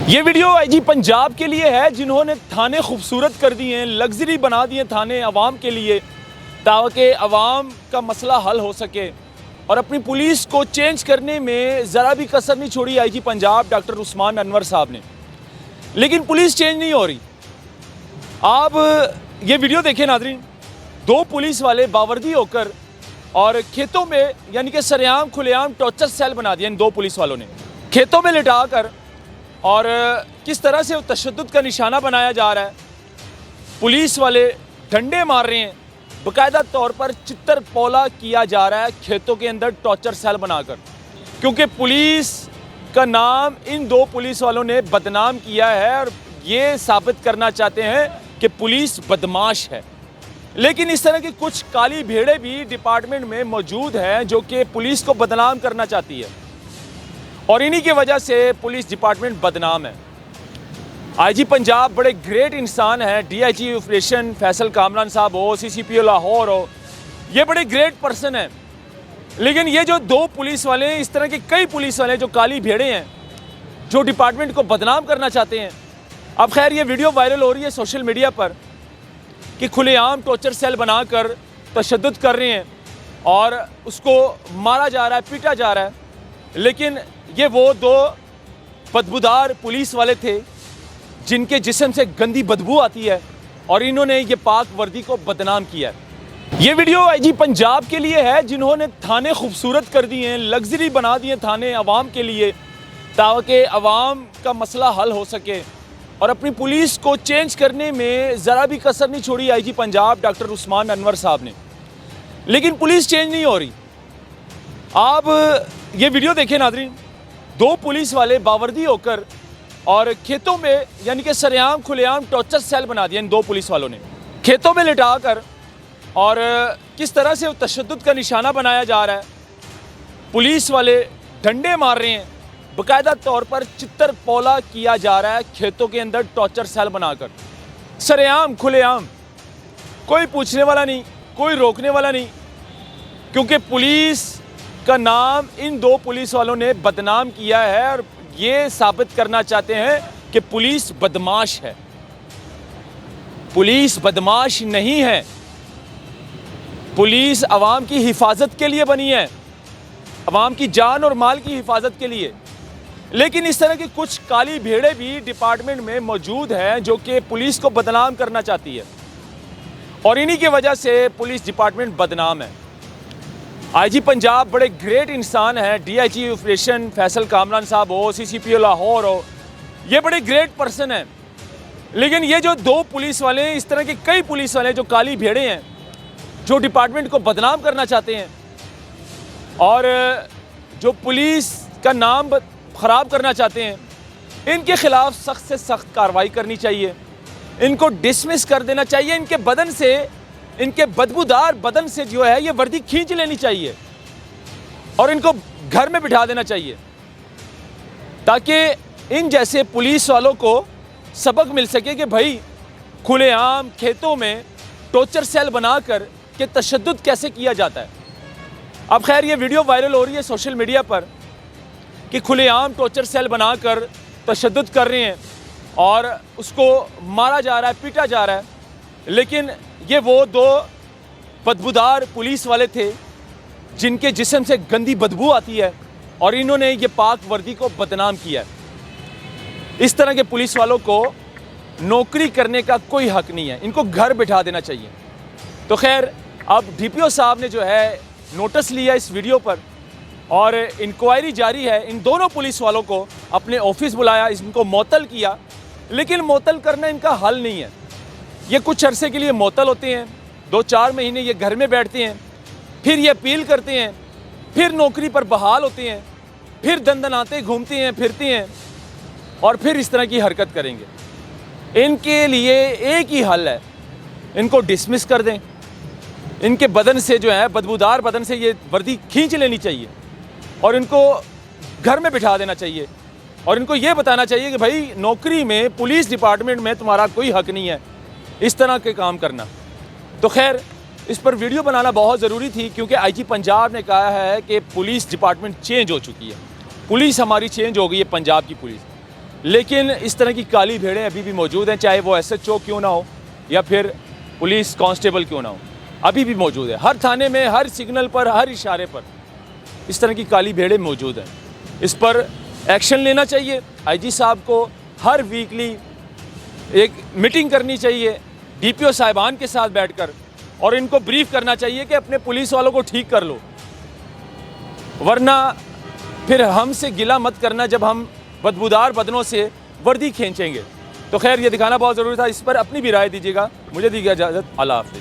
ये video IG Punjab के लिए है जिन्होंने थाने खूबसूरत कर दिए हैं, लग्जरी बना दिए थाने अवाम के लिए, ताकि अवाम का मसला हल हो सके। और अपनी पुलिस को चेंज करने में ज़रा भी कसर नहीं छोड़ी आईजी पंजाब डॉक्टर उस्मान अनवर साहब ने। लेकिन पुलिस चेंज नहीं हो रही। आप ये वीडियो देखें नाज़रीन, दो पुलिस वाले बावर्दी होकर और खेतों में यानी कि सरेआम खुलेआम टॉर्चर सेल बना दिया इन दो पुलिस वालों ने, खेतों में लिटा कर। और किस तरह से तशद्दुद का निशाना बनाया जा रहा है। पुलिस वाले डंडे मार रहे हैं, बाकायदा तौर पर चित्तर पौला किया जा रहा है खेतों के अंदर टॉर्चर सेल बनाकर, क्योंकि पुलिस का नाम इन दो पुलिस वालों ने बदनाम किया है और ये साबित करना चाहते हैं कि पुलिस बदमाश है। लेकिन इस तरह की कुछ काली भेड़ें भी डिपार्टमेंट में मौजूद हैं जो कि पुलिस को बदनाम करना चाहती है, और इन्हीं की वजह से पुलिस डिपार्टमेंट बदनाम है। आईजी पंजाब बड़े ग्रेट इंसान हैं, डीआईजी ऑपरेशन फैसल कामरान साहब हो, सीसीपीओ लाहौर हो, ये बड़े ग्रेट पर्सन हैं। लेकिन ये जो दो पुलिस वाले हैं, इस तरह के कई पुलिस वाले जो काली भेड़ें हैं जो डिपार्टमेंट को बदनाम करना चाहते हैं। अब खैर ये वीडियो वायरल हो रही है सोशल मीडिया पर कि खुलेआम टॉर्चर सेल बनाकर तशद्दुद कर रहे हैं और उसको मारा जा रहा है, पीटा जा रहा है। लेकिन ये वो दो बदबूदार पुलिस वाले थे जिनके जिस्म से गंदी बदबू आती है, और इन्होंने ये पाक वर्दी को बदनाम किया है। ये वीडियो आईजी पंजाब के लिए है जिन्होंने थाने खूबसूरत कर दिए हैं, लग्जरी बना दिए थाने अवाम के लिए, ताकि अवाम का मसला हल हो सके। और अपनी पुलिस को चेंज करने में ज़रा भी कसर नहीं छोड़ी आईजी पंजाब डॉक्टर उस्मान अनवर साहब ने। लेकिन पुलिस चेंज नहीं हो रही। आप ये वीडियो देखें नाज़रीन, दो पुलिस वाले बावर्दी होकर और खेतों में यानी कि सरेआम खुलेआम टॉर्चर सेल बना दिया इन दो पुलिस वालों ने, खेतों में लिटा कर। और किस तरह से तशद्दुद का निशाना बनाया जा रहा है। पुलिस वाले डंडे मार रहे हैं, बाकायदा तौर पर चित्तर पौला किया जा रहा है खेतों के अंदर टॉर्चर सेल बनाकर, सरेआम खुलेआम। कोई पूछने वाला नहीं, कोई रोकने वाला नहीं, क्योंकि पुलिस का नाम इन दो पुलिस वालों ने बदनाम किया है और ये साबित करना चाहते हैं कि पुलिस बदमाश है। पुलिस बदमाश नहीं है। पुलिस अवाम की हिफाजत के लिए बनी है, अवाम की जान और माल की हिफाजत के लिए। लेकिन इस तरह की कुछ काली भेड़ें भी डिपार्टमेंट में मौजूद हैं जो कि पुलिस को बदनाम करना चाहती है, और इन्हीं की वजह से पुलिस डिपार्टमेंट बदनाम है। आईजी पंजाब बड़े ग्रेट इंसान हैं, डीआईजी ऑपरेशन फैसल कामरान साहब हो, सीसीपीओ लाहौर हो, ये बड़े ग्रेट पर्सन हैं। लेकिन ये जो दो पुलिस वाले हैं, इस तरह के कई पुलिस वाले जो काली भेड़ें हैं जो डिपार्टमेंट को बदनाम करना चाहते हैं और जो पुलिस का नाम ख़राब करना चाहते हैं, इनके ख़िलाफ़ सख्त से सख्त कार्रवाई करनी चाहिए। इनको डिसमिस कर देना चाहिए। इनके बदन से, इनके बदबूदार बदन से जो है ये वर्दी खींच लेनी चाहिए और इनको घर में बिठा देना चाहिए, ताकि इन जैसे पुलिस वालों को सबक मिल सके कि भाई खुलेआम खेतों में टॉर्चर सेल बनाकर के तशद्दुद कैसे किया जाता है। अब खैर ये वीडियो वायरल हो रही है सोशल मीडिया पर कि खुलेआम टॉर्चर सेल बनाकर तशद्दुद कर रहे हैं और उसको मारा जा रहा है, पीटा जा रहा है। लेकिन ये वो दो बदबूदार पुलिस वाले थे जिनके जिस्म से गंदी बदबू आती है, और इन्होंने ये पाक वर्दी को बदनाम किया है। इस तरह के पुलिस वालों को नौकरी करने का कोई हक नहीं है, इनको घर बिठा देना चाहिए। तो खैर अब डीपीओ साहब ने जो है नोटिस लिया इस वीडियो पर और इंक्वायरी जारी है। इन दोनों पुलिस वालों को अपने ऑफिस बुलाया, इनको मुअत्तल किया। लेकिन मुअत्तल करना इनका हल नहीं है। ये कुछ अरसे के लिए मुअत्तल होते हैं, 2-4 महीने ये घर में बैठते हैं, फिर ये अपील करते हैं, फिर नौकरी पर बहाल होते हैं, फिर दंदनाते घूमते हैं, फिरते हैं, और फिर इस तरह की हरकत करेंगे। इनके लिए एक ही हल है, इनको डिसमिस कर दें। इनके बदन से जो है, बदबूदार बदन से ये वर्दी खींच लेनी चाहिए और इनको घर में बिठा देना चाहिए, और इनको ये बताना चाहिए कि भाई नौकरी में, पुलिस डिपार्टमेंट में तुम्हारा कोई हक नहीं है इस तरह के काम करना। तो खैर इस पर वीडियो बनाना बहुत ज़रूरी थी, क्योंकि आईजी पंजाब ने कहा है कि पुलिस डिपार्टमेंट चेंज हो चुकी है, पुलिस हमारी चेंज हो गई है, पंजाब की पुलिस। लेकिन इस तरह की काली भेड़ें अभी भी मौजूद हैं, चाहे वो SHO क्यों ना हो या फिर पुलिस कांस्टेबल क्यों ना हो, अभी भी मौजूद है। हर थाने में, हर सिग्नल पर, हर इशारे पर इस तरह की काली भेड़ें मौजूद हैं। इस पर एक्शन लेना चाहिए। IG साहब को हर वीकली एक मीटिंग करनी चाहिए DPO साहिबान के साथ बैठकर, और इनको ब्रीफ करना चाहिए कि अपने पुलिस वालों को ठीक कर लो, वरना फिर हमसे गिला मत करना जब हम बदबूदार बदनों से वर्दी खींचेंगे। तो खैर, ये दिखाना बहुत ज़रूरी था। इस पर अपनी भी राय दीजिएगा। मुझे दी इजाज़त। अल्लाह हाफ़िज़।